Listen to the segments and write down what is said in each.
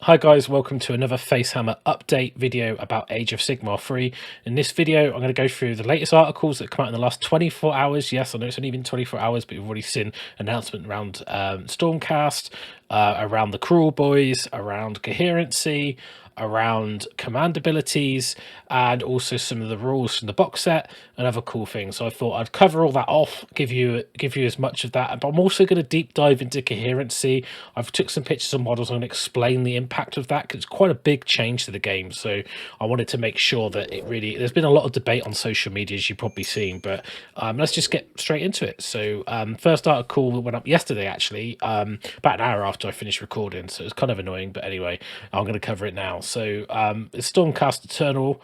Hi guys, welcome to another Facehammer update video about Age of Sigmar 3. In this video, I'm going to go through the latest articles that come out in the last 24 hours. Yes, I know it's only been 24 hours, but we've already seen announcement around Stormcast, around the kruleboyz, around Coherency, around command abilities, and also some of the rules from the box set and other cool things. So I thought I'd cover all that off, give you as much of that, but I'm also going to deep dive into Coherency. I've took some pictures of models. I'm going to explain the impact of that because it's quite a big change to the game. So I wanted to make sure that it really, there's been a lot of debate on social media, as you've probably seen, but let's just get straight into it. So first article that went up yesterday, actually, about an hour after I finished recording, so it's kind of annoying, but anyway, I'm going to cover it now. So it's Stormcast Eternal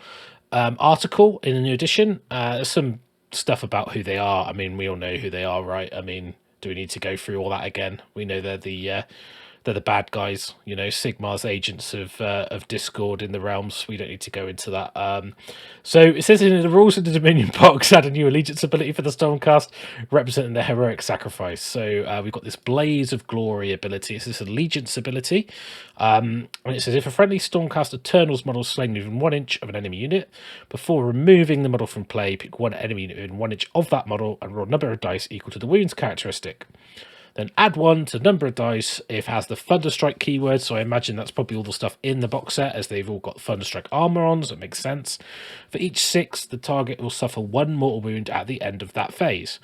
article in the new edition. There's some stuff about who they are. I mean, we all know who they are, right? I mean, do we need to go through all that again? We know they're the bad guys, you know, Sigmar's agents of discord in the realms. We don't need to go into that. So it says in the rules of the Dominion box, add a new allegiance ability for the Stormcast, representing the heroic sacrifice. So we've got this Blaze of Glory ability. It's this allegiance ability. And it says, if a friendly Stormcast Eternals model is slain within 1 inch of an enemy unit, before removing the model from play, pick one enemy unit within 1 inch of that model and roll a number of dice equal to the wounds characteristic. Then add 1 to the number of dice if it has the Thunderstrike keyword. So I imagine that's probably all the stuff in the box set, as they've all got Thunderstrike armor on, so it makes sense. For each 6, the target will suffer 1 mortal wound at the end of that phase.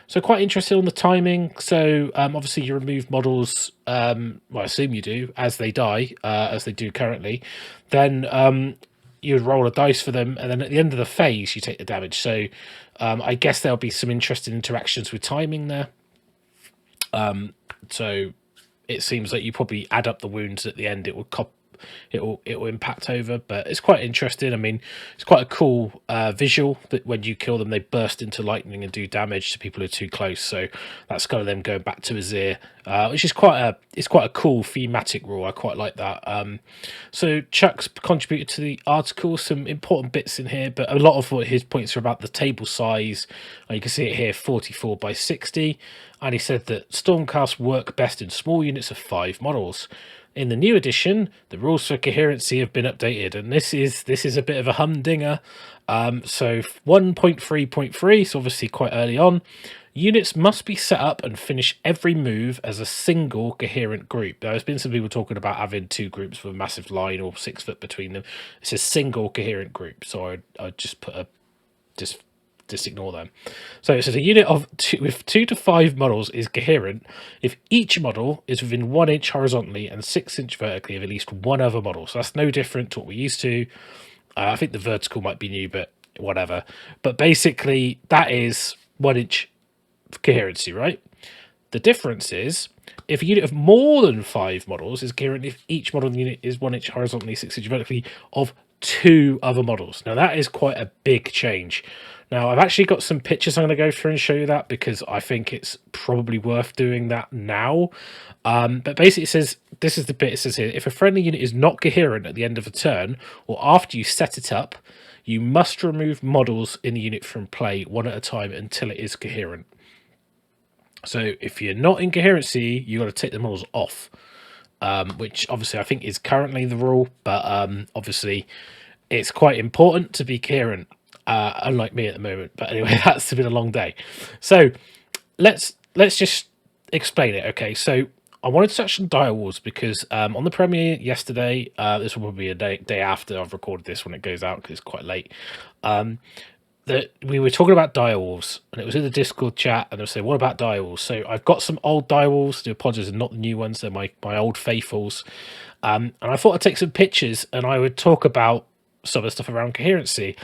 So quite interested on the timing. So obviously you remove models, well, I assume you do, as they die, as they do currently. Then you would roll a dice for them, and then at the end of the phase, you take the damage. So I guess there'll be some interesting interactions with timing there. So it seems like you probably add up the wounds at the end. It will impact over, but it's quite interesting. I mean, it's quite a cool visual that when you kill them, they burst into lightning and do damage to people who are too close. So that's kind of them going back to Azir, which is quite a cool thematic rule. I quite like that. So Chuck's contributed to the article, some important bits in here, but a lot of what his points are about the table size. You can see it here, 44 by 60. And he said that Stormcast work best in small units of 5 models. In the new edition, the rules for Coherency have been updated, and this is a bit of a humdinger. So 1.3.3, so obviously quite early on, units must be set up and finish every move as a single coherent group. There's been some people talking about having 2 groups with a massive line or 6 foot between them. It's a single coherent group, so I'd just put just ignore them. So it says a unit of with 2 to 5 models is coherent if each model is within 1 inch horizontally and 6 inch vertically of at least one other model. So that's no different to what we're used to. I think the vertical might be new, but whatever. But basically, that is 1 inch coherency, right? The difference is if a unit of more than 5 models is coherent if each model in the unit is 1 inch horizontally, 6 inch vertically of 2 other models. Now that is quite a big change. Now, I've actually got some pictures I'm going to go through and show you that because I think it's probably worth doing that now. But basically it says, this is the bit it says here, if a friendly unit is not coherent at the end of a turn or after you set it up, you must remove models in the unit from play one at a time until it is coherent. So if you're not in coherency, you've got to take the models off, which obviously I think is currently the rule, but obviously it's quite important to be coherent. Unlike me at the moment, but anyway, that's been a long day. So let's just explain it. Okay, so I wanted to touch on Dire Wars because on the premiere yesterday, this will probably be a day after I've recorded this when it goes out because it's quite late. That we were talking about Dire Wars, and it was in the Discord chat, and they were saying, "What about Dire Wars?" So I've got some old Dire Wars. The apologies are not the new ones; they're my old faithfuls. And I thought I'd take some pictures and I would talk about some of the stuff around coherency,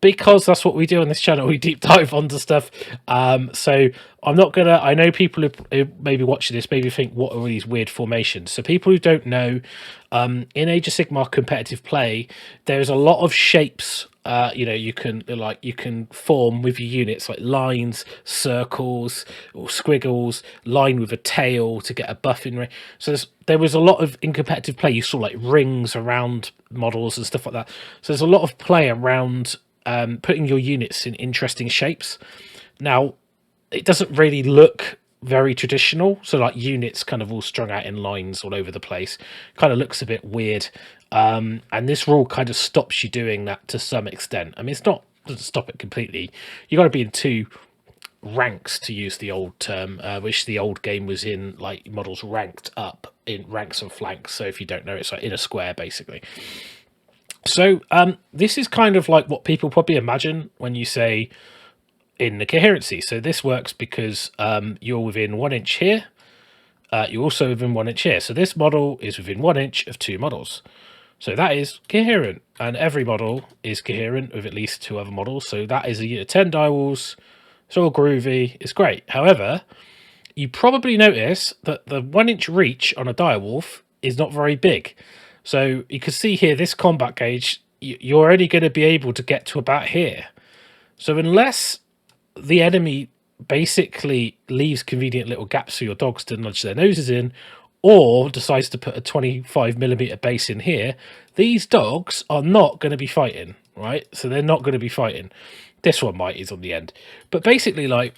because that's what we do on this channel. We deep dive onto stuff. So I'm not gonna, I know people who maybe watching this maybe think, what are these weird formations? So people who don't know, in Age of Sigmar competitive play, there's a lot of shapes you know, you can form with your units, like lines, circles, or squiggles, line with a tail to get a buff in. So there was a lot of, in competitive play, you saw like rings around models and stuff like that. So there's a lot of play around putting your units in interesting shapes. Now, it doesn't really look very traditional. So like units kind of all strung out in lines all over the place. Kind of looks a bit weird. And this rule kind of stops you doing that to some extent. I mean, doesn't stop it completely. You got to be in two ranks, to use the old term, which the old game was in, like models ranked up in ranks and flanks. So if you don't know, it's like in a square basically. So this is kind of like what people probably imagine when you say in the coherency. So this works because you're within 1 inch here. You're also within 1 inch here. So this model is within 1 inch of two models. So that is coherent, and every model is coherent with at least two other models. So that is a unit of 10 direwolves. It's all groovy. It's great. However, you probably notice that the 1 inch reach on a direwolf is not very big. So you can see here, this combat gauge, you're only going to be able to get to about here. So unless the enemy basically leaves convenient little gaps for your dogs to nudge their noses in, or decides to put a 25mm base in here, these dogs are not going to be fighting, right? So they're not going to be fighting. This one might, is on the end. But basically, like,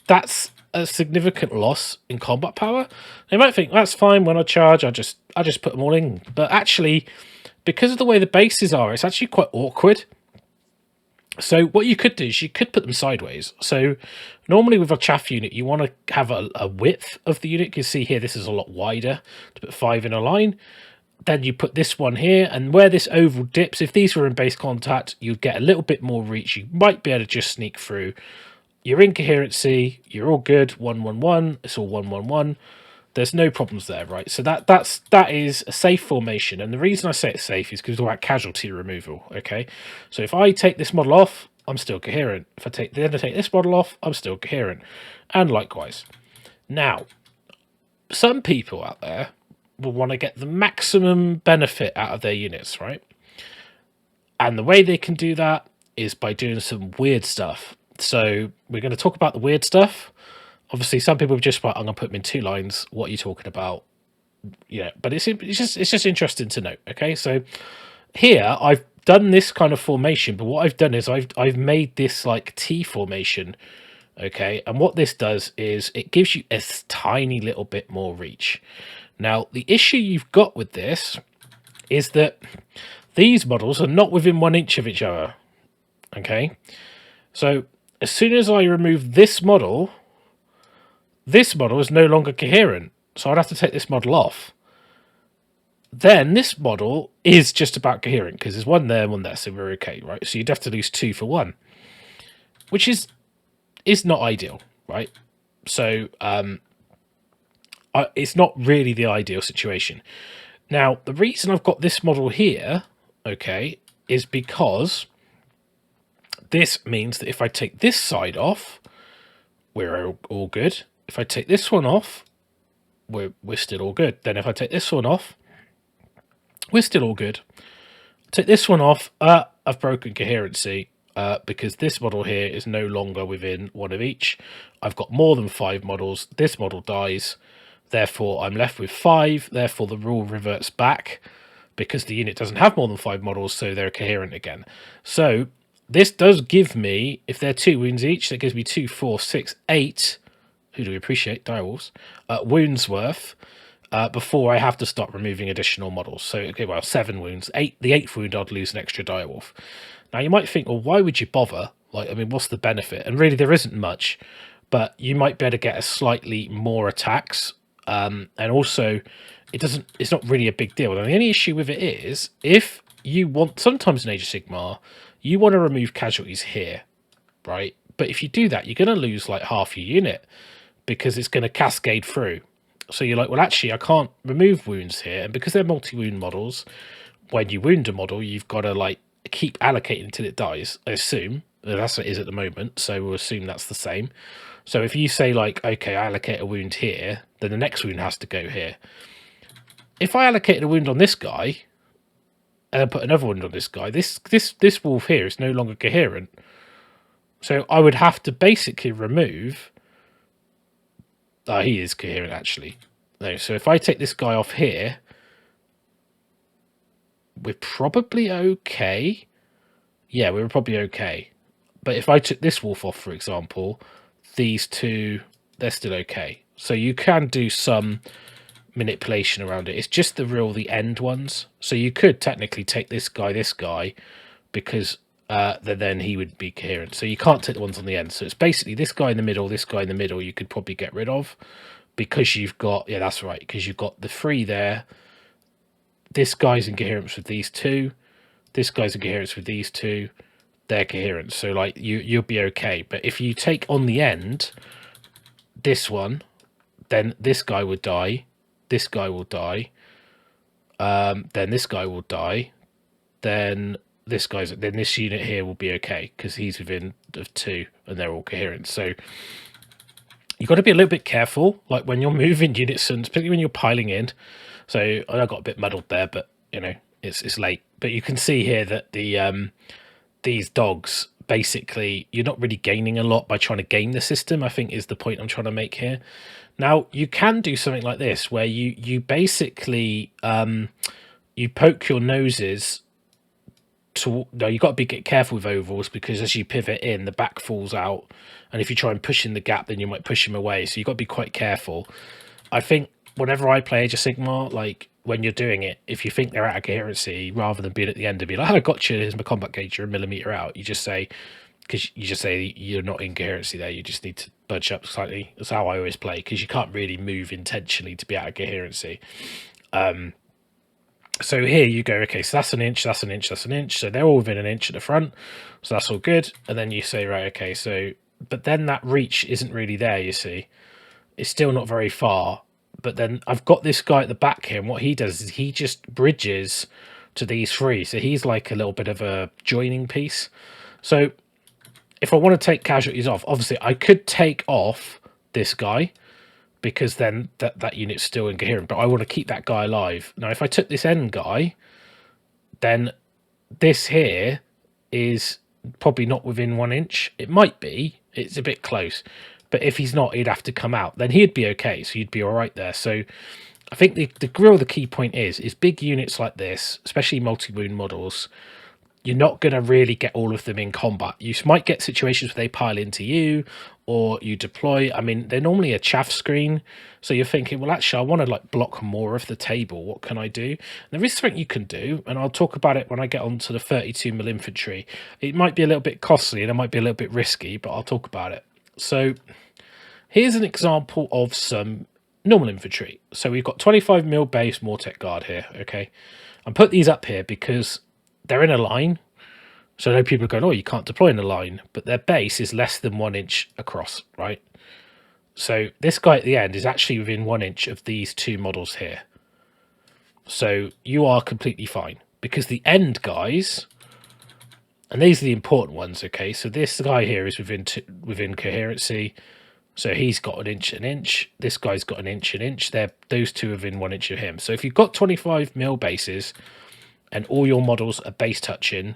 that's a significant loss in combat power. They might think, that's fine, when I charge, I just put them all in. But actually, because of the way the bases are, it's actually quite awkward. So what you could do is you could put them sideways. So normally with a chaff unit, you want to have a width of the unit. You can see here, this is a lot wider to put 5 in a line. Then you put this one here, and where this oval dips, if these were in base contact, you'd get a little bit more reach. You might be able to just sneak through. You're in coherency, you're all good, 1-1-1, it's all 1-1-1. There's no problems there, right? So that is a safe formation, and the reason I say it's safe is because it's all about casualty removal. Okay, so if I take this model off, I'm still coherent. If I take this model off, I'm still coherent, and likewise. Now, some people out there will want to get the maximum benefit out of their units, right? And the way they can do that is by doing some weird stuff. So we're going to talk about the weird stuff. Obviously, some people have just like, I'm going to put them in 2 lines. What are you talking about? Yeah, but it's just interesting to note. Okay, so here I've done this kind of formation, but what I've done is I've made this like T formation. Okay, and what this does is it gives you a tiny little bit more reach. Now, the issue you've got with this is that these models are not within 1 inch of each other. Okay, so as soon as I remove this model is no longer coherent. So I'd have to take this model off. Then this model is just about coherent because there's one there, one there, so we're okay, right? So you'd have to lose 2 for 1, which is not ideal, right? So it's not really the ideal situation. Now, the reason I've got this model here, okay, is because this means that if I take this side off, we're all good. If I take this one off, we're still all good. Then if I take this one off, we're still all good. Take this one off, I've broken coherency because this model here is no longer within 1 of each. I've got more than 5 models. This model dies. Therefore, I'm left with 5. Therefore, the rule reverts back because the unit doesn't have more than 5 models, so they're coherent again. So this does give me, if they're 2 wounds each, that gives me 2, 4, 6, 8. Who do we appreciate? Direwolves. Wounds worth before I have to start removing additional models. So, okay, well, 7 wounds. The 8th wound, I'd lose an extra direwolf. Now, you might think, well, why would you bother? Like, I mean, what's the benefit? And really, there isn't much. But you might be able to get a slightly more attacks. And also, it's not really a big deal. And the only issue with it is, if you want, sometimes in Age of Sigmar, you want to remove casualties here, right? But if you do that, you're going to lose like half your unit because it's going to cascade through. So you're like, well, actually, I can't remove wounds here. And because they're multi-wound models, when you wound a model, you've got to like keep allocating until it dies, I assume. That's what it is at the moment. So we'll assume that's the same. So if you say like, okay, I allocate a wound here, then the next wound has to go here. If I allocated a wound on this guy and then put another wound on this guy, this wolf here is no longer coherent. So I would have to basically remove... he is coherent, actually. No, so if I take this guy off here, we're probably okay. Yeah, we're probably okay. But if I took this wolf off, for example, these two they're still okay. So you can do some manipulation around it. It's just the end ones. So you could technically take this guy, because then he would be coherent. So you can't take the ones on the end. So it's basically this guy in the middle, this guy in the middle, you could probably get rid of, because you've got, yeah, that's right, because you've got the 3 there. This guy's in coherence with these 2. This guy's in coherence with these 2. They're coherent. So like you'll be okay. But if you take on the end this one, then this guy would die. This guy will die. Then this guy will die. Then this unit here will be okay because he's within of 2 and they're all coherent. So you've got to be a little bit careful, like when you're moving units, and particularly when you're piling in. So I got a bit muddled there, but you know, it's late. But you can see here that the these dogs, basically you're not really gaining a lot by trying to game the system, I think is the point I'm trying to make here. Now you can do something like this where you basically you poke your noses to, no, you've got to get careful with ovals, because as you pivot in, the back falls out, and if you try and push in the gap, then you might push him away. So you've got to be quite careful. I think whenever I play Age of Sigmar, like when you're doing it, if you think they're out of coherency, rather than being at the end and be like, oh, I got you, here's my combat gauge, you're a millimeter out, you just say, because you just say you're not in coherency there, you just need to budge up slightly. That's how I always play, because you can't really move intentionally to be out of coherency. So here you go, okay, so that's an inch, that's an inch, that's an inch. So they're all within an inch at the front. So that's all good. And then you say, right, okay, so, but then that reach isn't really there, you see. It's still not very far. But then I've got this guy at the back here, and what he does is he just bridges to these 3. So he's like a little bit of a joining piece. So if I want to take casualties off, obviously I could take off this guy, because then that unit's still incoherent, but I want to keep that guy alive. Now, if I took this end guy, then this here is probably not within 1 inch. It might be. It's a bit close. But if he's not, he'd have to come out. Then he'd be okay, so you'd be all right there. So I think the key point is big units like this, especially multi-wound models, you're not going to really get all of them in combat. You might get situations where they pile into you, or you deploy. I mean, they're normally a chaff screen, so you're thinking, well, actually, I want to like block more of the table. What can I do? And there is something you can do, and I'll talk about it when I get onto the 32mm infantry. It might be a little bit costly, and it might be a little bit risky, but I'll talk about it. So here's an example of some normal infantry. So we've got 25mm base Mortec guard here, okay? And put these up here because they're in a line. So I know people are going, oh, you can't deploy in a line, but their base is less than 1 inch across, right? So this guy at the end is actually within 1 inch of these 2 models here. So you are completely fine, because the end guys, and these are the important ones, okay? So this guy here is within coherency. So he's got an inch. This guy's got an inch. Those 2 are within 1 inch of him. So if you've got 25mm bases, and all your models are base touching,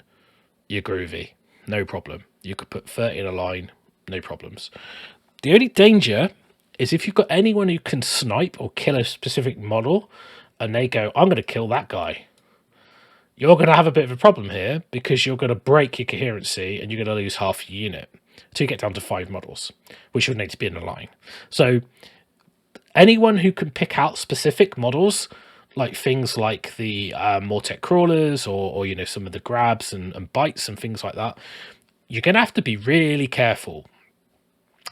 you're groovy, no problem. You could put 30 in a line, no problems. The only danger is if you've got anyone who can snipe or kill a specific model, and they go, I'm going to kill that guy. You're going to have a bit of a problem here, because you're going to break your coherency, and you're going to lose half your unit until you get down to 5 models, which would need to be in a line. So anyone who can pick out specific models, like things like the Mortec crawlers, or you know, some of the grabs and bites and things like that, you're going to have to be really careful.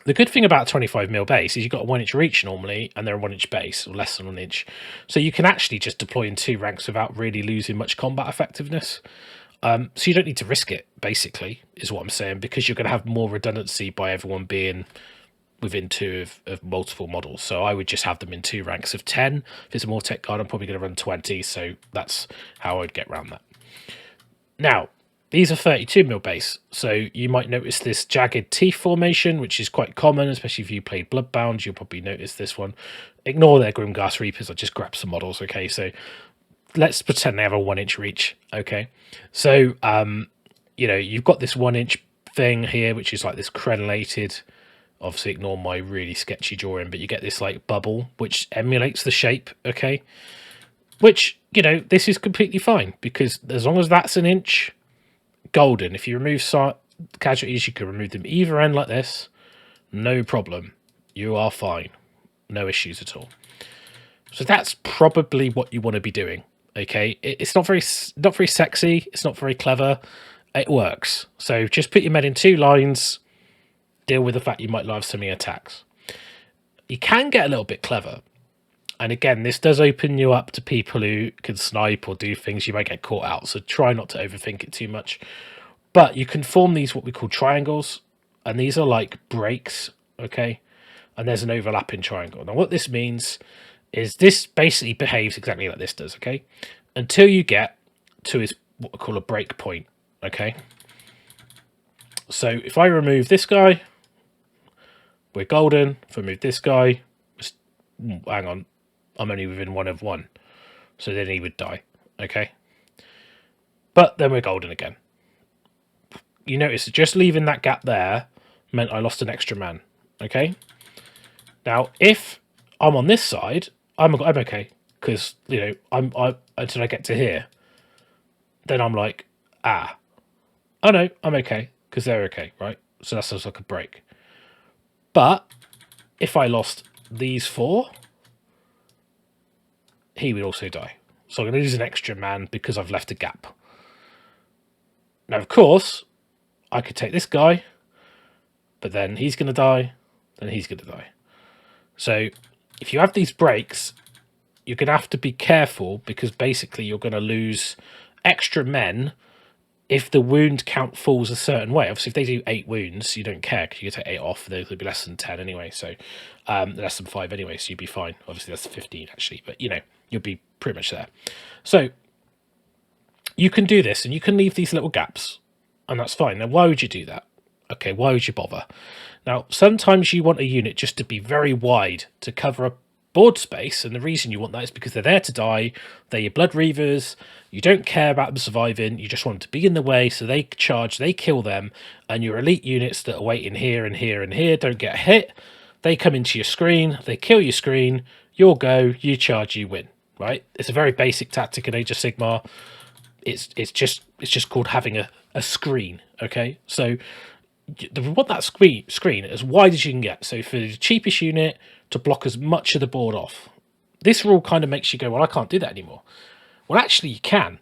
The good thing about 25mm base is you've got a 1 inch reach normally, and they're a 1 inch base, or less than 1 inch. So you can actually just deploy in 2 ranks without really losing much combat effectiveness. So you don't need to risk it, basically, is what I'm saying, because you're going to have more redundancy by everyone being within 2 of multiple models. So I would just have them in 2 ranks of 10. If it's a Mortec guard, I'm probably going to run 20, so that's how I would get around that. Now, these are 32mm base, so you might notice this jagged teeth formation, which is quite common, especially if you played Bloodbound. You'll probably notice this one. Ignore their Grimghast Reapers, I just grabbed some models, okay? So let's pretend they have a 1 inch reach, okay? So, you know, you've got this 1 inch thing here, which is like this crenellated, obviously ignore my really sketchy drawing, but you get this like bubble which emulates the shape, okay? Which, you know, this is completely fine, because as long as that's an inch, golden. If you remove casualties, you can remove them either end like this, no problem. You are fine. No issues at all. So that's probably what you want to be doing. Okay, it's not very sexy. It's not very clever. It works. So just put your men in 2 lines. Deal with the fact you might have so many attacks. You can get a little bit clever. And again, this does open you up to people who can snipe or do things. You might get caught out. So try not to overthink it too much. But you can form these what we call triangles. And these are like breaks. Okay. And there's an overlapping triangle. Now what this means is this basically behaves exactly like this does. Okay. Until you get to what we call a break point. Okay. So if I remove this guy, we're golden. If I remove this guy, hang on, I'm only within 1 of 1. So then he would die. Okay. But then we're golden again. You notice just leaving that gap there meant I lost an extra man. Okay. Now, if I'm on this side, I'm okay. Because, you know, I'm until I get to here. Then I'm like, oh no, I'm okay. Because they're okay, right? So that's just like a break. But if I lost these 4, he would also die. So I'm going to lose an extra man because I've left a gap. Now, of course, I could take this guy, but then he's going to die, then he's going to die. So if you have these breaks, you're going to have to be careful because basically you're going to lose extra men if the wound count falls a certain way. Obviously, if they do 8 wounds, you don't care because you take 8 off. They'll be less than 10 anyway. So less than 5 anyway. So you'd be fine. Obviously, that's 15 actually. But, you know, you'll be pretty much there. So you can do this and you can leave these little gaps. And that's fine. Now, why would you do that? Okay, why would you bother? Now, sometimes you want a unit just to be very wide to cover a board space, and the reason you want that is because they're there to die. They're your blood reavers. You don't care about them surviving. You just want them to be in the way, so they charge, they kill them, and your elite units that are waiting here and here and here don't get hit. They come into your screen, they kill your screen, you'll go, you charge, you win. Right? It's a very basic tactic in Age of Sigmar. It's just called having a screen. Okay, so we want that screen as wide as you can get. So for the cheapest unit to block as much of the board off. This rule kind of makes you go, well, I can't do that anymore. Well, actually you can,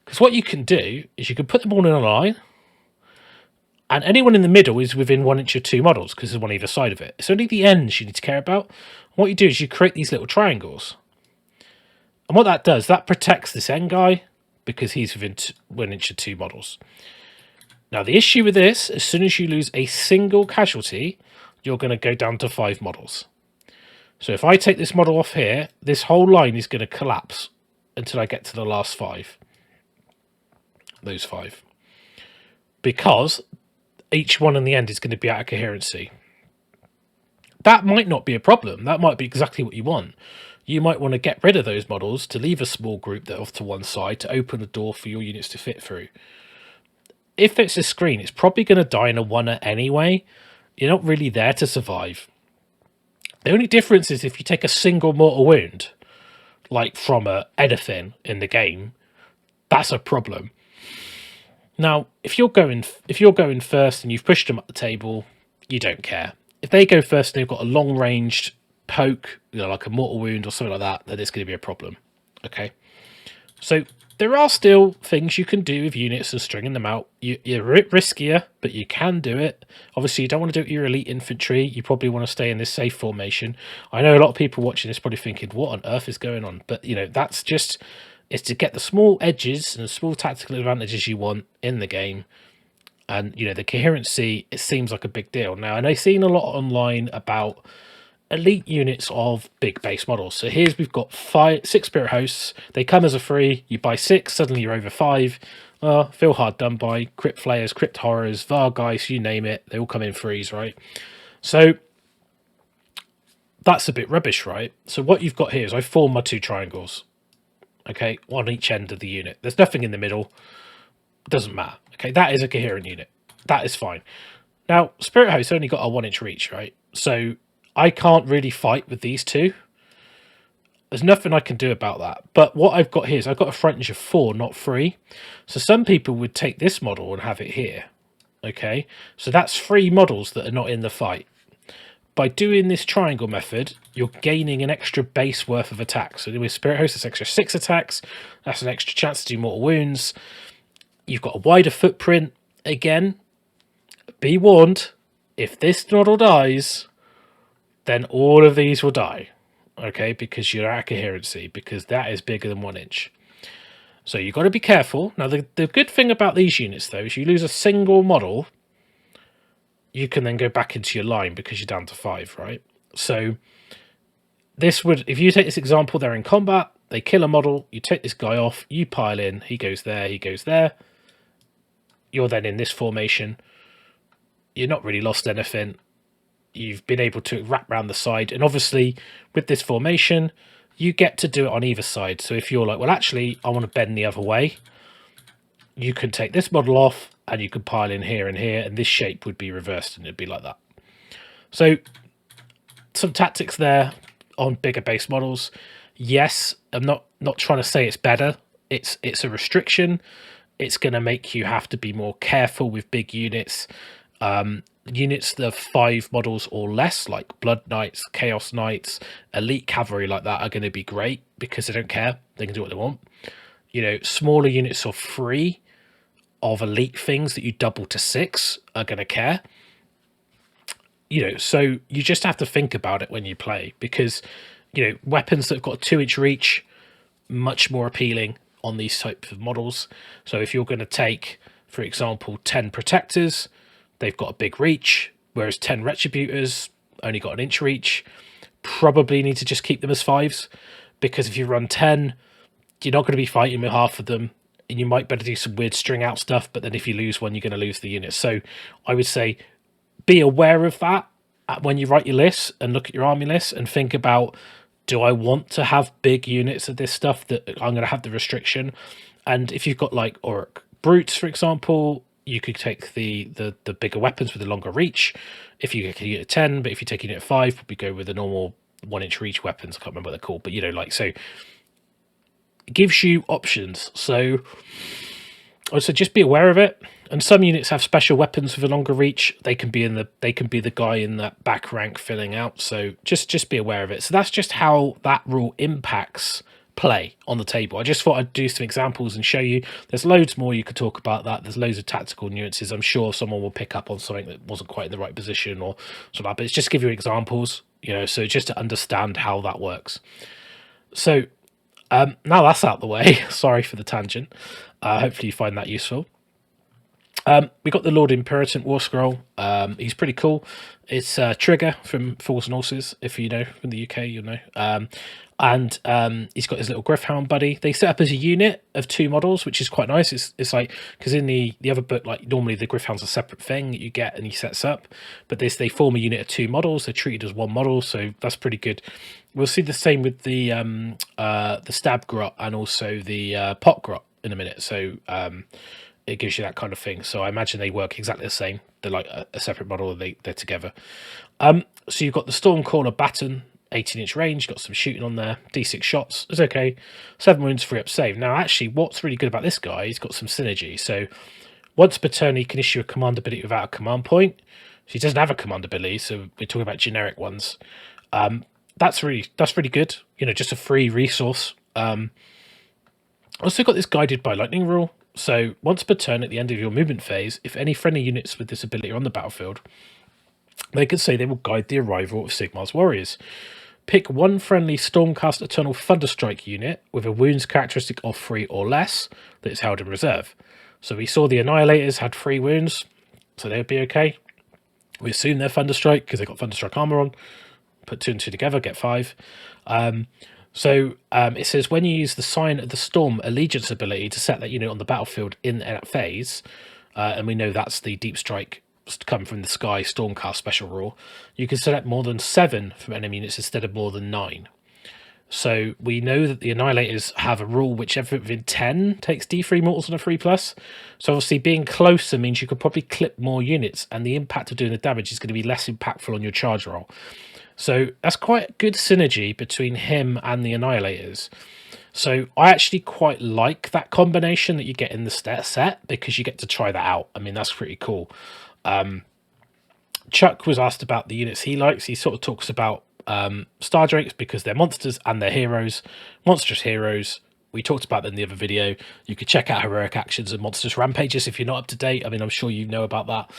because what you can do is you can put them all in a line, and anyone in the middle is within 1 inch of 2 models because there's one either side of it. It's only the ends you need to care about. What you do is you create these little triangles, and what that does, that protects this end guy because he's within 1 inch of 2 models. Now, the issue with this, as soon as you lose a single casualty, you're going to go down to 5 models. So if I take this model off here, this whole line is going to collapse until I get to the last 5. Those 5. Because each one in the end is going to be out of coherency. That might not be a problem. That might be exactly what you want. You might want to get rid of those models to leave a small group that off to one side to open a door for your units to fit through. If it's a screen, it's probably going to die in a 1er anyway. You're not really there to survive. The only difference is if you take a single mortal wound, like from anything in the game, that's a problem. Now, if you're going first and you've pushed them up the table, you don't care. If they go first and they've got a long-ranged poke, you know, like a mortal wound or something like that, then it's going to be a problem. Okay, so there are still things you can do with units and stringing them out. You're a bit riskier, but you can do it. Obviously, you don't want to do it with your elite infantry. You probably want to stay in this safe formation. I know a lot of people watching this probably thinking, what on earth is going on? But, you know, that's just, it's to get the small edges and the small tactical advantages you want in the game. And, you know, the coherency, it seems like a big deal. Now, and I've seen a lot online about elite units of big base models. So here's, we've got 6 spirit hosts. They come as a free. You buy 6, suddenly you're over 5. Feel hard done by. Crypt flayers, crypt horrors, Vargeist, you name it. They all come in frees, right? So that's a bit rubbish, right? So what you've got here is I form my 2 triangles. Okay, on each end of the unit. There's nothing in the middle. It doesn't matter. Okay, that is a coherent unit. That is fine. Now, spirit hosts only got a 1 inch reach, right? So I can't really fight with these 2. There's nothing I can do about that. But what I've got here is I've got a frontage of 4, not 3. So some people would take this model and have it here. Okay, so that's 3 models that are not in the fight. by doing this triangle method, you're gaining an extra base worth of attacks. So with Spirit Host, it's extra 6 attacks. That's an extra chance to do mortal wounds. You've got a wider footprint. Again, be warned, if this model dies, then all of these will die. Okay, because you're at coherency, because that is bigger than 1 inch. So you've got to be careful. Now, the good thing about these units, though, is you lose a single model, you can then go back into your line because you're down to 5, right? So this would, if you take this example, they're in combat, they kill a model, you take this guy off, you pile in, he goes there, he goes there. You're then in this formation. You're not really lost anything. You've been able to wrap around the side. And obviously, with this formation, you get to do it on either side. So if you're like, well, actually, I want to bend the other way, you can take this model off and you can pile in here, and this shape would be reversed and it'd be like that. So some tactics there on bigger base models. Yes, I'm not trying to say it's better. It's a restriction. It's going to make you have to be more careful with big units. Units that have 5 models or less, like Blood Knights, Chaos Knights, Elite Cavalry like that, are going to be great because they don't care. They can do what they want. You know, smaller units of 3 of elite things that you double to 6 are going to care. You know, so you just have to think about it when you play, because, you know, weapons that have got a 2-inch reach, much more appealing on these types of models. So if you're going to take, for example, 10 Protectors, they've got a big reach, whereas 10 Retributors only got an inch reach. Probably need to just keep them as 5s, because if you run 10, you're not going to be fighting with half of them, and you might better do some weird string out stuff, but then if you lose one, you're going to lose the unit. So I would say be aware of that when you write your lists and look at your army lists and think about, do I want to have big units of this stuff that I'm going to have the restriction? And if you've got like Orc Brutes, for example, you could take the bigger weapons with a longer reach. If you get a unit 10, but if you take a unit 5, probably go with the normal 1-inch reach weapons. I can't remember what they're called, but you know, like, so it gives you options. So also just be aware of it. And some units have special weapons with a longer reach. They can be the guy in that back rank filling out. So just be aware of it. So that's just how that rule impacts play on the table. I just thought I'd do some examples and show you. There's loads more you could talk about that. There's loads of tactical nuances. I'm sure someone will pick up on something that wasn't quite in the right position or something like that. But it's just to give you examples, you know, so just to understand how that works. So now that's out the way. Sorry for the tangent. Hopefully you find that useful. We got the Lord in Puritan War Scroll. He's pretty cool. It's Trigger from Fools and Horses. If you know from the UK, you'll know. And he's got his little Griffhound buddy. They set up as a unit of 2 models, which is quite nice. It's like, because in the other book, like normally the Griffhound's a separate thing that you get and he sets up, but this, they form a unit of 2 models. They're treated as 1 model, so that's pretty good. We'll see the same with the Stab Grot and also the Pot Grot in a minute. So it gives you that kind of thing. So I imagine they work exactly the same. They're like a separate model. They're together. So you've got the Stormcaller Baton, 18-inch range, got some shooting on there, d6 shots, it's okay, 7 wounds, 3 up save. Now actually what's really good about this guy, he's got some synergy. So once per turn he can issue a command ability without a command point. So he doesn't have a command ability, so we're talking about generic ones. That's really good, you know, just a free resource. Also got this guided by lightning rule. So once per turn at the end of your movement phase, if any friendly units with this ability are on the battlefield, they could say they will guide the arrival of Sigmar's warriors. Pick 1 friendly Stormcast Eternal Thunderstrike unit with a wounds characteristic of 3 or less that is held in reserve. So we saw the Annihilators had 3 wounds, so they would be okay. We assume they're Thunderstrike because they've got Thunderstrike armor on. Put 2 and 2 together, get 5. So it says when you use the Sign of the Storm Allegiance ability to set that unit on the battlefield in that phase, and we know that's the Deep Strike come from the Sky Stormcast special rule, you can select more than 7 from enemy units instead of more than 9. So we know that the Annihilators have a rule which everything within 10 takes D3 mortals on a 3+. So obviously being closer means you could probably clip more units, and the impact of doing the damage is going to be less impactful on your charge roll. So that's quite good synergy between him and the Annihilators. So I actually quite like that combination that you get in the set, because you get to try that out. I mean, that's pretty cool. Chuck was asked about the units he likes. He sort of talks about Star Drakes because they're monsters and they're heroes, monstrous heroes. We talked about that in the other video. You could check out Heroic Actions and Monstrous Rampages if you're not up to date. I mean, I'm sure you know about that.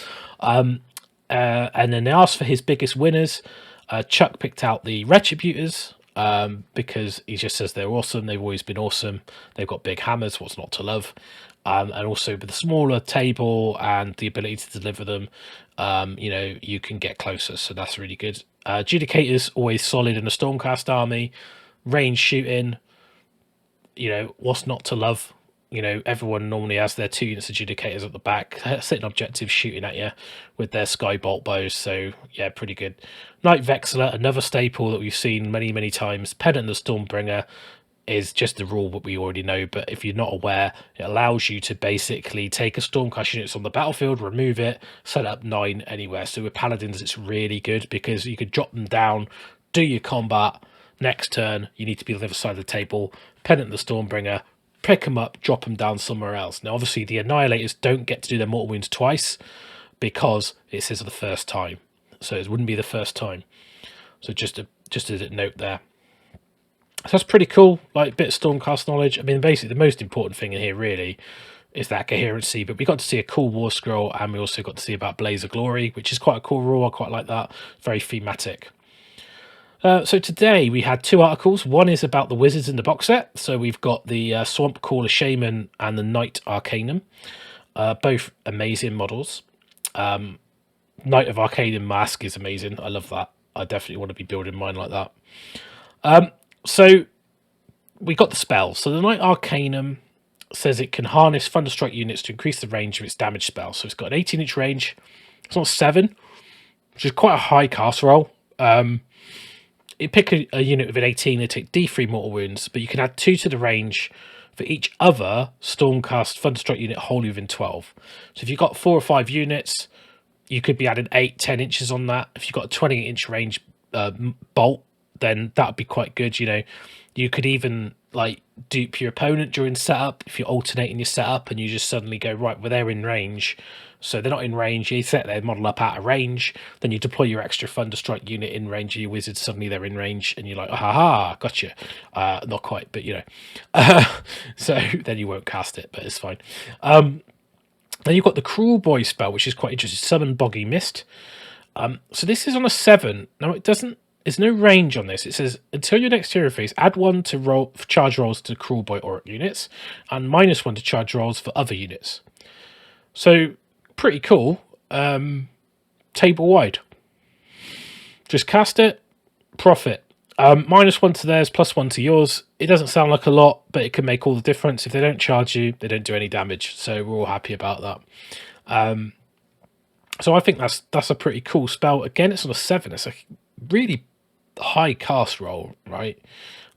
And then they asked for his biggest winners. Chuck picked out the Retributors because he just says they're awesome. They've always been awesome. They've got big hammers. What's not to love? And also with the smaller table and the ability to deliver them, you know, you can get closer. So that's really good. Judicators, always solid in a Stormcast army. Range shooting. You know, what's not to love? You know, everyone normally has their 2 units of Judicators at the back, sitting objectives shooting at you with their Skybolt bows. So, yeah, pretty good. Knight Vexler, another staple that we've seen many, many times. Pennant the Stormbringer is just a rule that we already know, but if you're not aware, it allows you to basically take a Stormcast unit on the battlefield, remove it, set up 9 anywhere. So with Paladins, it's really good because you could drop them down, do your combat. Next turn, you need to be on the other side of the table. Pennant the Stormbringer, pick them up, drop them down somewhere else. Now, obviously, the Annihilators don't get to do their mortal wounds twice because it says the first time. So it wouldn't be the first time. So just a note there. So that's pretty cool. Like, a bit of Stormcast knowledge. I mean, basically, the most important thing in here, really, is that coherency. But we got to see a cool war scroll, and we also got to see about Blaze of Glory, which is quite a cool rule. I quite like that. Very thematic. So today we had 2 articles. One is about the wizards in the box set. So we've got the Swamp Caller Shaman and the Knight Arcanum. Both amazing models. Knight of Arcanum mask is amazing. I love that. I definitely want to be building mine like that. So we got the spells. So the Knight Arcanum says it can harness Thunderstrike units to increase the range of its damage spell. So it's got an 18-inch range. It's not 7, which is quite a high cast roll. You pick a unit with an 18, they take D3 mortal wounds, but you can add 2 to the range for each other Stormcast Thunderstrike unit wholly within 12. So if you've got 4 or 5 units, you could be adding 8-10 inches on that. If you've got a 28-inch range bolt, then that would be quite good. You know, you could even like dupe your opponent during setup if you're alternating your setup and you just suddenly go, right, well, they're in range. So they're not in range. You set their model up out of range. Then you deploy your extra Thunderstrike unit in range of your wizard. Suddenly they're in range, and you're like, ha, gotcha. Not quite, but you know. So then you won't cast it, but it's fine. Then you've got the kruleboyz spell, which is quite interesting. Summon Boggy Mist. So this is on a 7. Now it doesn't. There's no range on this. It says until your next hero phase, add 1 to charge rolls to kruleboyz Auric units, and -1 to charge rolls for other units. So pretty cool. Table wide. Just cast it, profit. -1 to theirs, +1 to yours. It doesn't sound like a lot, but it can make all the difference. If they don't charge you, they don't do any damage. So we're all happy about that. So I think that's a pretty cool spell. Again, it's on a 7. It's a really high cast roll, right?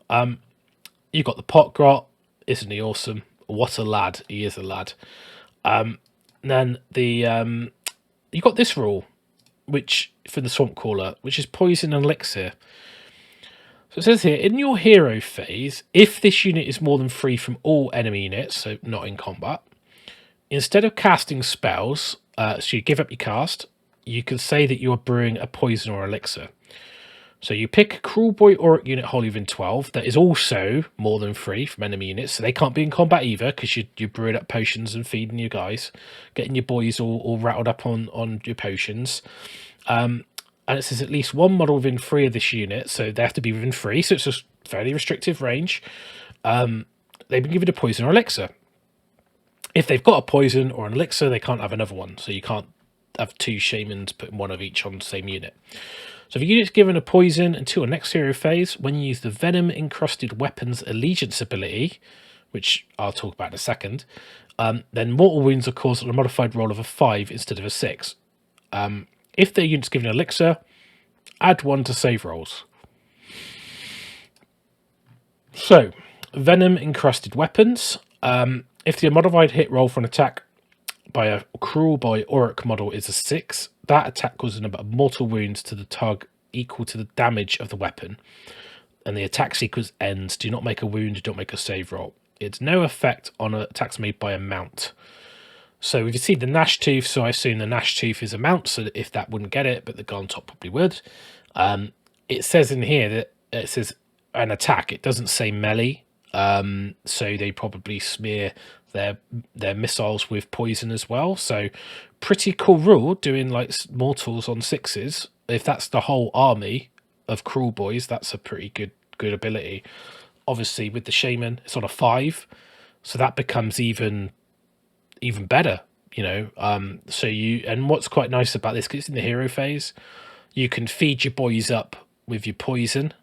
You got the pot grot. Isn't he awesome? What a lad. He is a lad. Then the you got this rule, which for the Swamp Caller, which is poison and elixir. So it says here, in your hero phase, if this unit is more than 3 from all enemy units, so not in combat, instead of casting spells, so you give up your cast, you can say that you are brewing a poison or elixir. So you pick a kruleboyz Auric unit wholly within 12 that is also more than 3 from enemy units, so they can't be in combat either because you're brewing up potions and feeding your guys, getting your boys all rattled up on your potions. And it says at least 1 model within 3 of this unit, so they have to be within 3, so it's a fairly restrictive range. They've been given a poison or elixir. If they've got a poison or an elixir, they can't have another one, so you can't have 2 shamans putting 1 of each on the same unit. So if a unit's given a poison until a next hero phase, when you use the Venom Encrusted Weapons Allegiance ability, which I'll talk about in a second, then mortal wounds are caused on a modified roll of a 5 instead of a 6. If their unit's given an elixir, add 1 to save rolls. So, Venom Encrusted Weapons. If the modified hit roll for an attack by a kruleboyz Auric model is a 6, that attack causes a number of mortal wounds to the target equal to the damage of the weapon, and the attack sequence ends. Do not make a wound, don't make a save roll. It's no effect on attacks made by a mount. So we've seen the Gnash Tooth, so I assume the Gnash Tooth is a mount, so if that wouldn't get it, but the guy on top probably would. It says in here that it says an attack. It doesn't say melee, so they probably smear their missiles with poison as well. So pretty cool rule, doing like mortals on 6s. If that's the whole army of kruleboyz, that's a pretty good ability. Obviously with the shaman, it's on a 5, so that becomes even better, you know. So and what's quite nice about this, because it's in the hero phase, you can feed your boys up with your poison,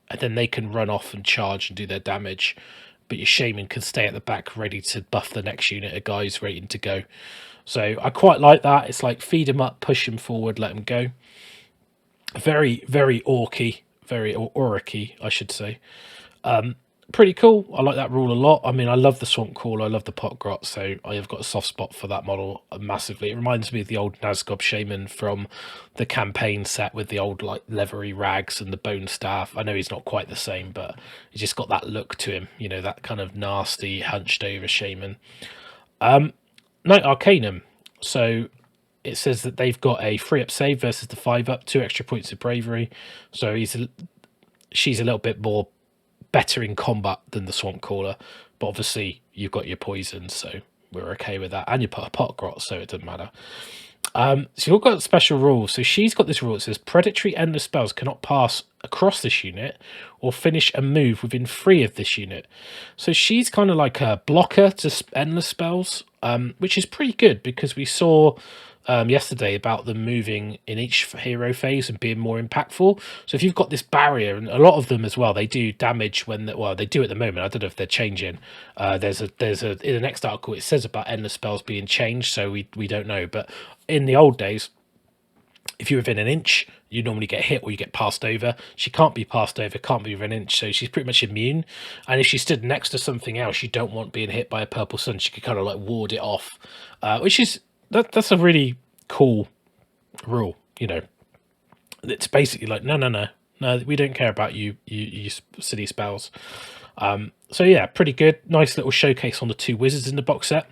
and then they can run off and charge and do their damage, but your shaman can stay at the back ready to buff the next unit of guys waiting to go. So I quite like that. It's like feed them up, push them forward, let them go. Very orky, very oricky, I should say. Pretty cool. I like that rule a lot. I mean, I love the Swamp Call, I love the Pot Grot, so I have got a soft spot for that model massively. It reminds me of the old Nazgob Shaman from the campaign set with the old like leathery rags and the bone staff. I know he's not quite the same, but he's just got that look to him, you know, that kind of nasty, hunched over shaman. Knight Arcanum. So it says that they've got a 3-up save versus the 5-up, 2 extra points of bravery. So she's a little bit more better in combat than the Swamp Caller, but obviously you've got your poison, so we're okay with that, and you put a Pot Grot, so it doesn't matter. So you've got special rules. So she's got this rule that says predatory endless spells cannot pass across this unit or finish a move within 3 of this unit. So she's kind of like a blocker to endless spells, which is pretty good, because we saw yesterday about them moving in each hero phase and being more impactful. So if you've got this barrier, and a lot of them as well, they do damage when they do at the moment. I don't know if they're changing. There's a in the next article it says about endless spells being changed, so we don't know. But in the old days, if you're within an inch, you normally get hit or you get passed over. She can't be passed over, can't be within an inch, so she's pretty much immune. And if she stood next to something else you don't want being hit by a purple sun, she could kind of like ward it off, which is that's a really cool rule. You know, it's basically like no, we don't care about you silly spells. So yeah, pretty good. Nice little showcase on the 2 wizards in the box set.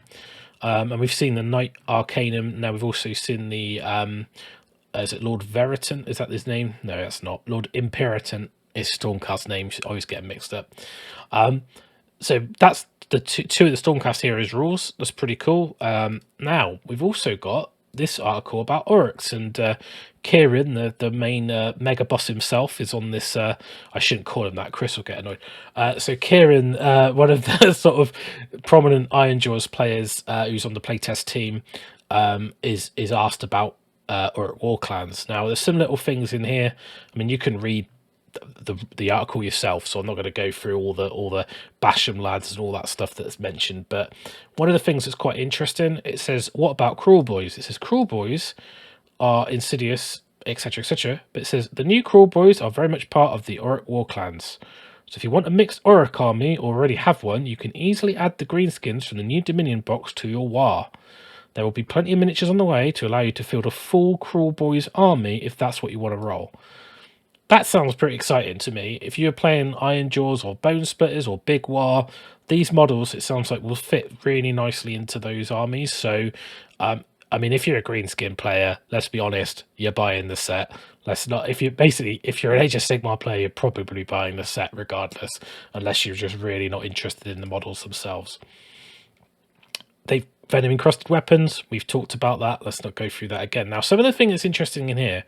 And we've seen the Knight Arcanum. Now we've also seen the is it Lord Veritant? Is that his name? No, that's not. Lord Imperatant is Stormcast name. I always get mixed up. So that's the two of the Stormcast heroes rules. That's pretty cool. Now we've also got this article about Oryx, and Kieran, the main mega boss himself, is on this. I shouldn't call him that. Chris will get annoyed. So Kieran, one of the sort of prominent Ironjawz players, who's on the playtest team, is asked about Oryx war clans. Now there's some little things in here. I mean, you can read the article yourself, so I'm not going to go through all the Basham lads and all that stuff that's mentioned, but one of the things that's quite interesting, it says, what about kruleboyz? It says kruleboyz are insidious, etc, etc, but it says the new kruleboyz are very much part of the Oryx war clans. So if you want a mixed Oryx army or already have one, you can easily add the greenskins from the new Dominion box to your war. There will be plenty of miniatures on the way to allow you to field a full kruleboyz army if that's what you want to roll. That sounds pretty exciting to me. If you're playing Ironjawz or Bone Splitters or Big War, these models, it sounds like, will fit really nicely into those armies. So, I mean, if you're a greenskin player, let's be honest, you're buying the set. Let's not. If you're an Age of Sigmar player, you're probably buying the set regardless, unless you're just really not interested in the models themselves. They've venom encrusted weapons. We've talked about that. Let's not go through that again. Now, some of the thing that's interesting in here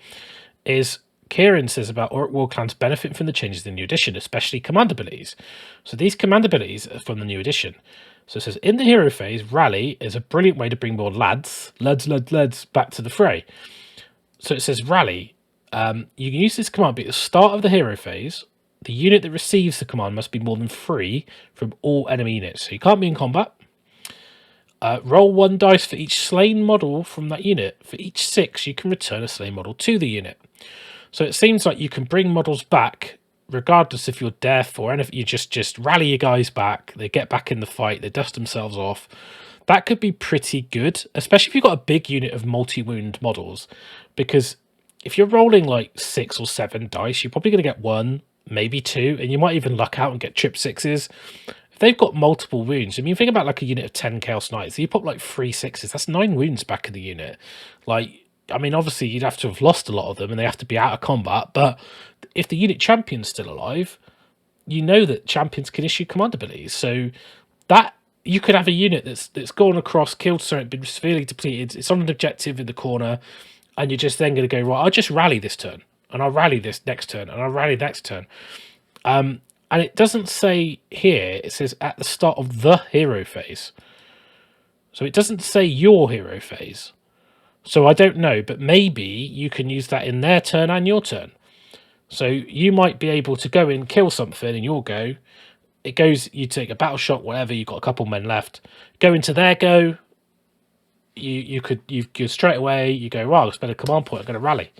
is Kieran says about Oryx war clans benefit from the changes in the new edition, especially command abilities. So these command abilities are from the new edition. So it says, in the hero phase, rally is a brilliant way to bring more lads back to the fray. So it says rally. You can use this command, but at the start of the hero phase, the unit that receives the command must be more than 3 from all enemy units. So you can't be in combat. Roll 1 dice for each slain model from that unit. For each 6, you can return a slain model to the unit. So it seems like you can bring models back regardless if you're deaf or anything. You just rally your guys back. They get back in the fight. They dust themselves off. That could be pretty good, especially if you've got a big unit of multi-wound models. Because if you're rolling like 6 or 7 dice, you're probably going to get 1, maybe 2, and you might even luck out and get trip 6s. if they've got multiple wounds, I mean, think about like a unit of 10 Chaos Knights. So you pop like 3 6s. That's 9 wounds back in the unit. Like, I mean, obviously you'd have to have lost a lot of them, and they have to be out of combat. But if the unit champion's still alive, you know that champions can issue command abilities. So that you could have a unit that's gone across, killed something, been severely depleted. It's on an objective in the corner, and you're just then going to go, right, I'll just rally this turn, and I'll rally this next turn, and I'll rally next turn. And it doesn't say here, it says at the start of the hero phase. So it doesn't say your hero phase. So I don't know, but maybe you can use that in their turn and your turn. So you might be able to go in, kill something in your go. It goes, you take a battle shot, whatever, you've got a couple men left. Go into their go. You could straight away, you go, well, I'll spend a command point, I'm going to rally.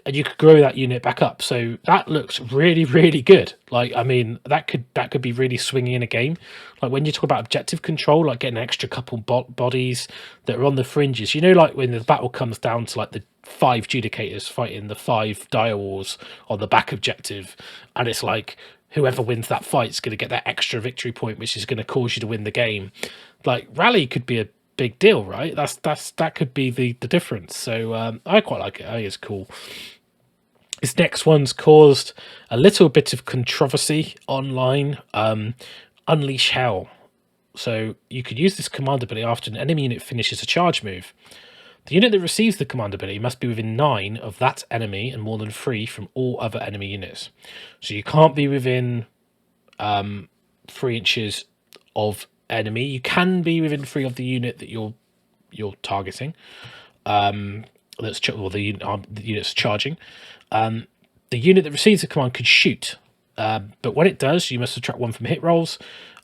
And you could grow that unit back up. So that looks really, really good. Like, I mean, that could be really swinging in a game. Like when you talk about objective control, like getting an extra couple bodies that are on the fringes. You know, like when the battle comes down to like the 5 Judicators fighting the 5 Dire Wars on the back objective, and it's like whoever wins that fight is going to get that extra victory point, which is going to cause you to win the game. Like rally could be a big deal, right? That could be the difference. So I quite like it. I think it's cool. This next one's caused a little bit of controversy online. Unleash Hell. So you could use this command ability after an enemy unit finishes a charge move. The unit that receives the command ability must be within 9 of that enemy and more than 3 from all other enemy units. So you can't be within 3 inches of enemy. You can be within 3 of the unit that you're targeting. The unit's charging. The unit that receives the command could shoot, but when it does, you must subtract 1 from hit rolls.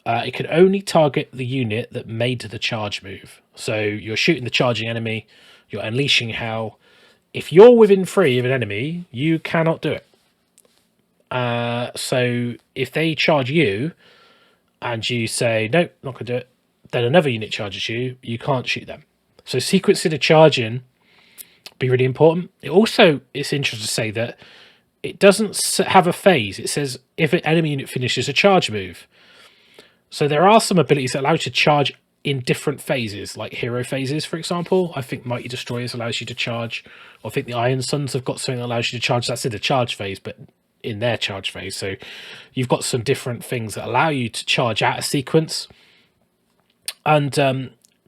It can only target the unit that made the charge move. So you're shooting the charging enemy, you're unleashing hell. If you're within 3 of an enemy, you cannot do it. So if they charge you and you say, nope, not going to do it, then another unit charges you, you can't shoot them. So sequencing a charge in be really important. It's interesting to say that it doesn't have a phase. It says if an enemy unit finishes a charge move. So there are some abilities that allow you to charge in different phases, like hero phases, for example. I think Mighty Destroyers allows you to charge. I think the Iron Suns have got something that allows you to charge. That's in the charge phase, but in their charge phase. So you've got some different things that allow you to charge out of sequence. And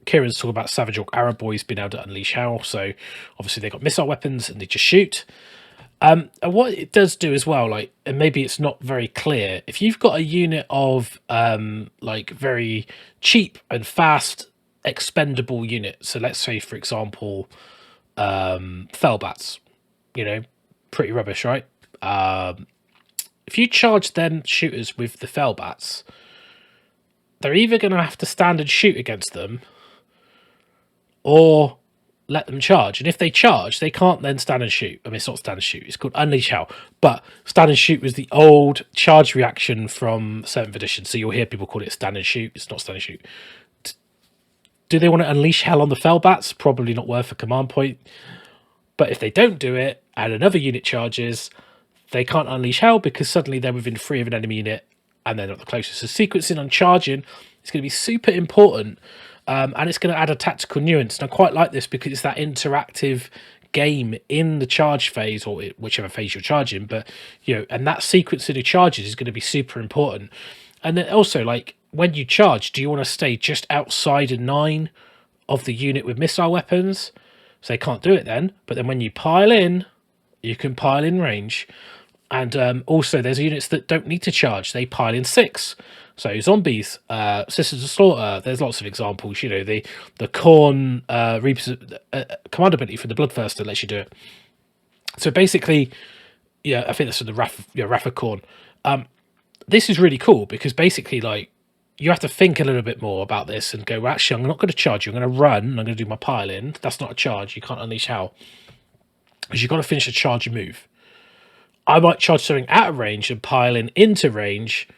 Kieran's talking about Savage Orc Arab Boys being able to unleash hell. So obviously they've got missile weapons and they just shoot. And what it does do as well, like, and maybe it's not very clear, if you've got a unit of like very cheap and fast expendable units, so let's say for example Fellbats, you know, pretty rubbish, right? If you charge them shooters with the Fellbats, they're either going to have to stand and shoot against them or let them charge. And if they charge, they can't then stand and shoot. I mean, it's not stand and shoot. It's called Unleash Hell. But stand and shoot was the old charge reaction from 7th edition. So you'll hear people call it stand and shoot. It's not stand and shoot. Do they want to unleash hell on the Fellbats? Probably not worth a command point. But if they don't do it and another unit charges, they can't unleash hell because suddenly they're within 3 of an enemy unit and they're not the closest. So sequencing on charging is going to be super important. And it's going to add a tactical nuance. And I quite like this because it's that interactive game in the charge phase, or whichever phase you're charging. But, you know, and that sequencing of charges is going to be super important. And then also, like, when you charge, do you want to stay just outside a 9 of the unit with missile weapons? So they can't do it then. But then when you pile in, you can pile in range. And also, there's units that don't need to charge. They pile in 6. So zombies, Sisters of Slaughter, there's lots of examples. You know, the Khorne Reapers command ability for the Bloodthirster lets you do it. So basically, yeah, I think that's the Wrath of Khorne. This is really cool because basically, like, you have to think a little bit more about this and go, well, actually, I'm not going to charge you. I'm going to run. I'm going to do my pile in. That's not a charge. You can't unleash hell because you've got to finish a charge move. I might charge something out of range and pile in into range.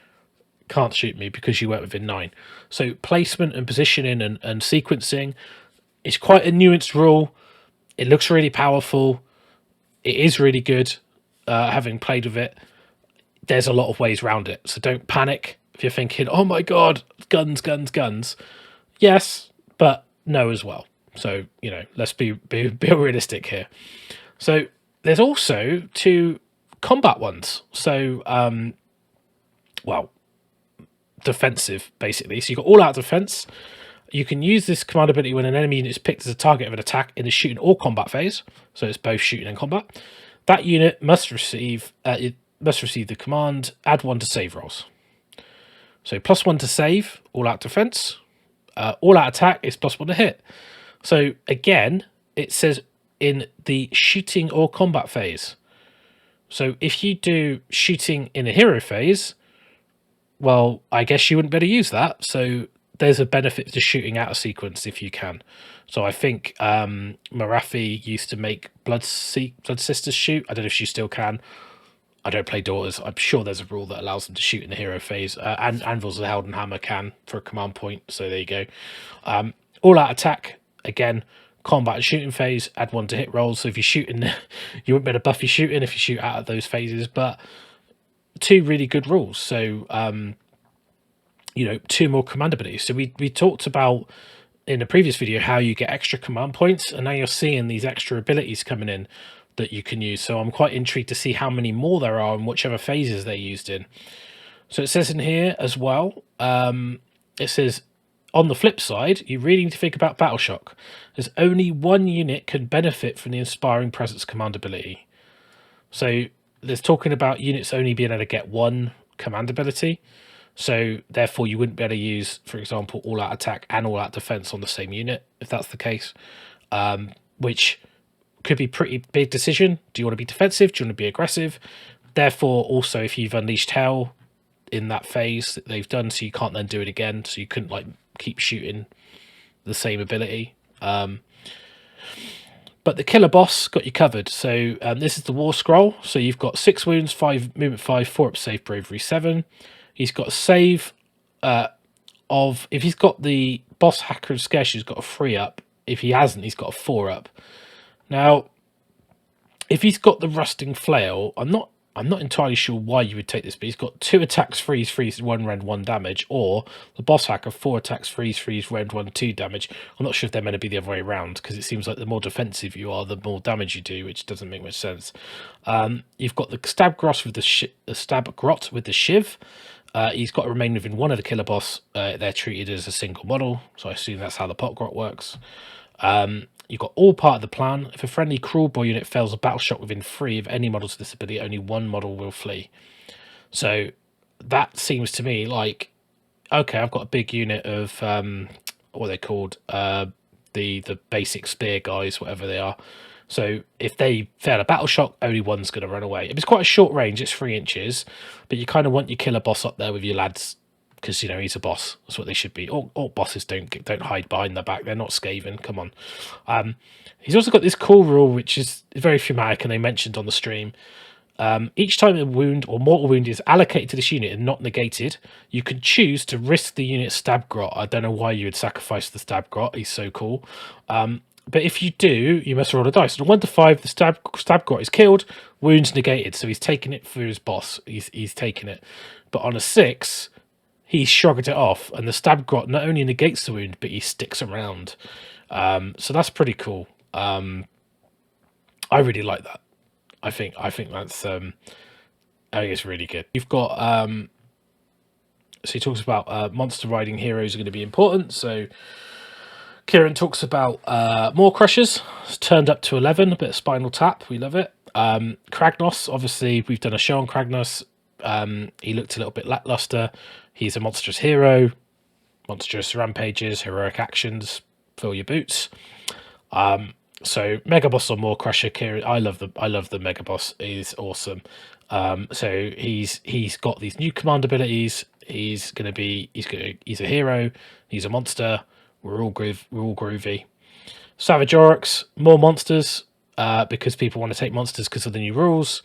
Can't shoot me because you weren't within 9. So placement and positioning and sequencing is quite a nuanced rule. It looks really powerful. It is really good. Having played with it, there's a lot of ways around it. So don't panic. If you're thinking, oh my god, guns, guns, guns, yes, but no as well. So, you know, let's be realistic here. So there's also 2 combat ones. So, well, defensive, basically. So you've got all-out defense. You can use this command ability when an enemy unit is picked as a target of an attack in the shooting or combat phase. So it's both shooting and combat. That unit must receive the command, add 1 to save rolls. So +1 to save, all-out defense. All-out attack is +1 to hit. So again, it says in the shooting or combat phase. So if you do shooting in a hero phase, well, I guess you wouldn't be able to use that. So there's a benefit to shooting out of sequence if you can. So I think Marathi used to make Blood Sisters shoot. I don't know if she still can. I don't play Daughters. I'm sure there's a rule that allows them to shoot in the hero phase. And Anvil's the Helden Hammer can for a command point. So there you go. All-out attack, again, combat and shooting phase, add 1 to hit rolls. So if you shoot in, you wouldn't be able to buff your shooting if you shoot out of those phases. But 2 really good rules. So, you know, 2 more command abilities. So we talked about in a previous video how you get extra command points, and now you're seeing these extra abilities coming in that you can use. So I'm quite intrigued to see how many more there are and whichever phases they're used in. So it says in here as well, it says, on the flip side, you really need to think about Battle Shock. There's only 1 unit can benefit from the Inspiring Presence command ability. So there's talking about units only being able to get 1 command ability. So therefore you wouldn't be able to use, for example, all-out attack and all-out defense on the same unit, if that's the case, which could be a pretty big decision. Do you want to be defensive? Do you want to be aggressive? Therefore, also, if you've unleashed hell in that phase that they've done, so you can't then do it again, so you couldn't like keep shooting the same ability. But the killer boss got you covered. So this is the war scroll. So you've got 6 wounds, 5 movement, 5, 4 up save, bravery 7. He's got a save of, if he's got the boss hacker and scarce, he's got a 3 up. If he hasn't, he's got a 4 up. Now, if he's got the rusting flail, I'm not entirely sure why you would take this, but he's got 2 attacks, freeze, 1 rend, 1 damage, or the boss hacker, 4 attacks, freeze, rend, 1, 2 damage. I'm not sure if they're meant to be the other way around, because it seems like the more defensive you are, the more damage you do, which doesn't make much sense. You've got the stab grot with the shiv. He's got to remain within 1 of the killer boss. They're treated as a single model, so I assume that's how the pot grot works. You've got all part of the plan. If a friendly kruleboyz unit fails a battle shot within 3 of any models with this ability, only 1 model will flee. So that seems to me like, okay, I've got a big unit of what are they called, the basic spear guys, whatever they are. So if they fail a battle shock, only 1's going to run away. If it's quite a short range, it's 3 inches, but you kind of want your killer boss up there with your lads, because, you know, he's a boss. That's what they should be. All bosses don't hide behind their back. They're not Skaven. Come on. He's also got this cool rule, which is very thematic, and they mentioned on the stream. Each time a wound or mortal wound is allocated to this unit and not negated, you can choose to risk the unit's stab grot. I don't know why you would sacrifice the stab grot. He's so cool. But if you do, you must roll a dice. On 1 to 5, the stab grot is killed, wounds negated. So he's taking it for his boss. He's taking it. But on a 6, he shrugged it off, and the stab grot not only negates the wound, but he sticks around. So that's pretty cool. I really like that. I think that's I think it's really good. You've got so he talks about monster riding heroes are going to be important. So Kieran talks about more crushers. It's turned up to 11. A bit of spinal tap. We love it. Kragnos. Obviously, we've done a show on Kragnos. He looked a little bit lackluster. He's a monstrous hero, monstrous rampages, heroic actions, fill your boots. So Mega Boss or more Crusher, Kieran. I love the Mega Boss. He's awesome. So he's got these new command abilities. He's a hero. He's a monster. We're all groovy. Savage Oryx, more monsters, because people want to take monsters because of the new rules.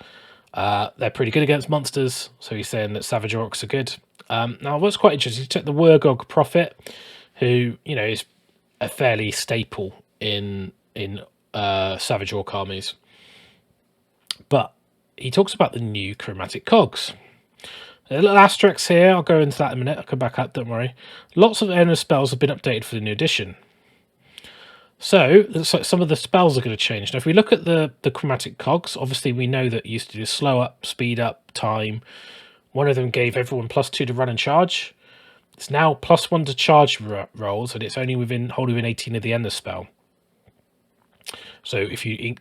They're pretty good against monsters, so he's saying that Savage Orcs are good. Now, what's quite interesting, you took the Wurgog Prophet, who, you know, is a fairly staple in Savage Orc armies. But he talks about the new Chromatic Cogs. A little asterisk here, I'll go into that in a minute, I'll come back up, don't worry. Lots of endless spells have been updated for the new edition. So, looks like some of the spells are going to change. Now, if we look at the Chromatic Cogs, obviously we know that it used to do slow up, speed up, time. One of them gave everyone +2 to run and charge. It's now +1 to charge rolls, and it's only wholly within 18 of the end of spell. So if you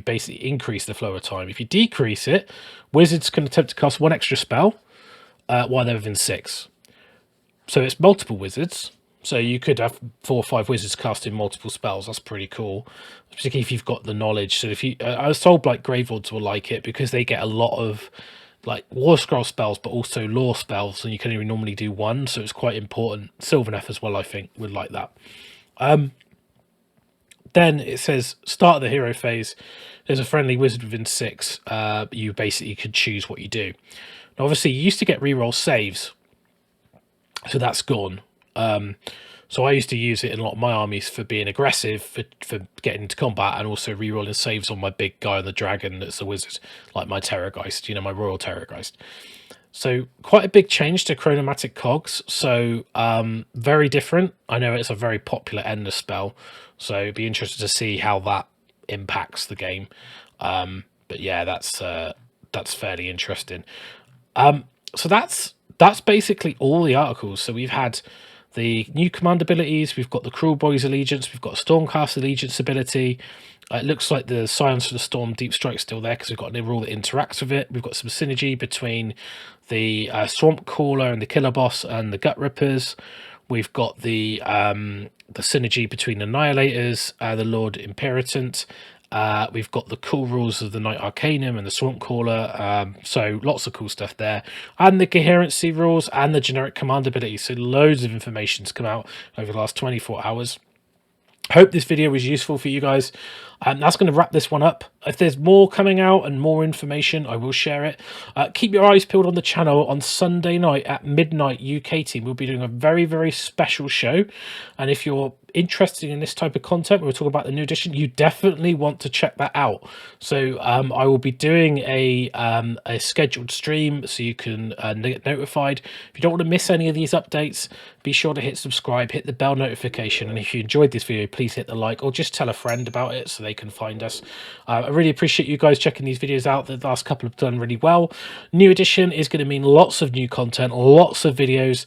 basically increase the flow of time, if you decrease it, wizards can attempt to cast 1 extra spell while they're within 6. So it's multiple wizards. So you could have 4 or 5 wizards casting multiple spells. That's pretty cool, particularly if you've got the knowledge. So if you, I was told like Gravelords will like it because they get a lot of like warscroll spells, but also lore spells, and you can only normally do 1. So it's quite important. Sylvaneth as well, I think, would like that. Then it says start of the hero phase. There's a friendly wizard within 6. You basically could choose what you do. Now, obviously, you used to get reroll saves, so that's gone. So I used to use it in a lot of my armies for being aggressive, for getting into combat, and also rerolling saves on my big guy on the dragon that's a wizard, like my Terrorgeist, you know, my Royal Terrorgeist. So quite a big change to Chromatic Cogs. So very different. I know it's a very popular ender spell, so it'd be interested to see how that impacts the game. But yeah, that's fairly interesting. So that's basically all the articles. So we've had the new command abilities, we've got the kruleboyz allegiance, we've got a Stormcast allegiance ability. It looks like the Scions for the Storm Deep Strike's still there because we've got a rule that interacts with it. We've got some synergy between the Swamp Caller and the Killer Boss and the Gut Rippers. We've got the synergy between Annihilators, the Lord Imperatant. We've got the cool rules of the Knight Arcanum and the Swamp Caller, so lots of cool stuff there, and the Coherency rules and the generic command abilities. So loads of information to come out over the last 24 hours. Hope this video was useful for you guys. That's going to wrap this one up. If there's more coming out and more information, I will share it. Keep your eyes peeled on the channel. On Sunday night at midnight UK team, we'll be doing a very, very special show. And if you're interested in this type of content, we'll talk about the new edition, you definitely want to check that out. So I will be doing a scheduled stream so you can get notified. If you don't want to miss any of these updates, be sure to hit subscribe, hit the bell notification, and if you enjoyed this video, please hit the like or just tell a friend about it so they can find us. I really appreciate you guys checking these videos out. The last couple have done really well. New edition is going to mean lots of new content, lots of videos,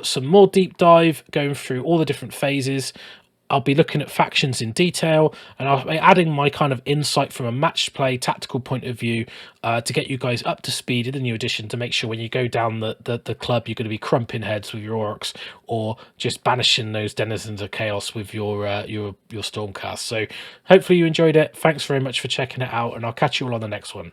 some more deep dive going through all the different phases. I'll be looking at factions in detail, and I'll be adding my kind of insight from a match play tactical point of view to get you guys up to speed in the new edition, to make sure when you go down the club, you're going to be crumping heads with your orcs or just banishing those denizens of chaos with your Stormcast. So hopefully you enjoyed it. Thanks very much for checking it out, and I'll catch you all on the next one.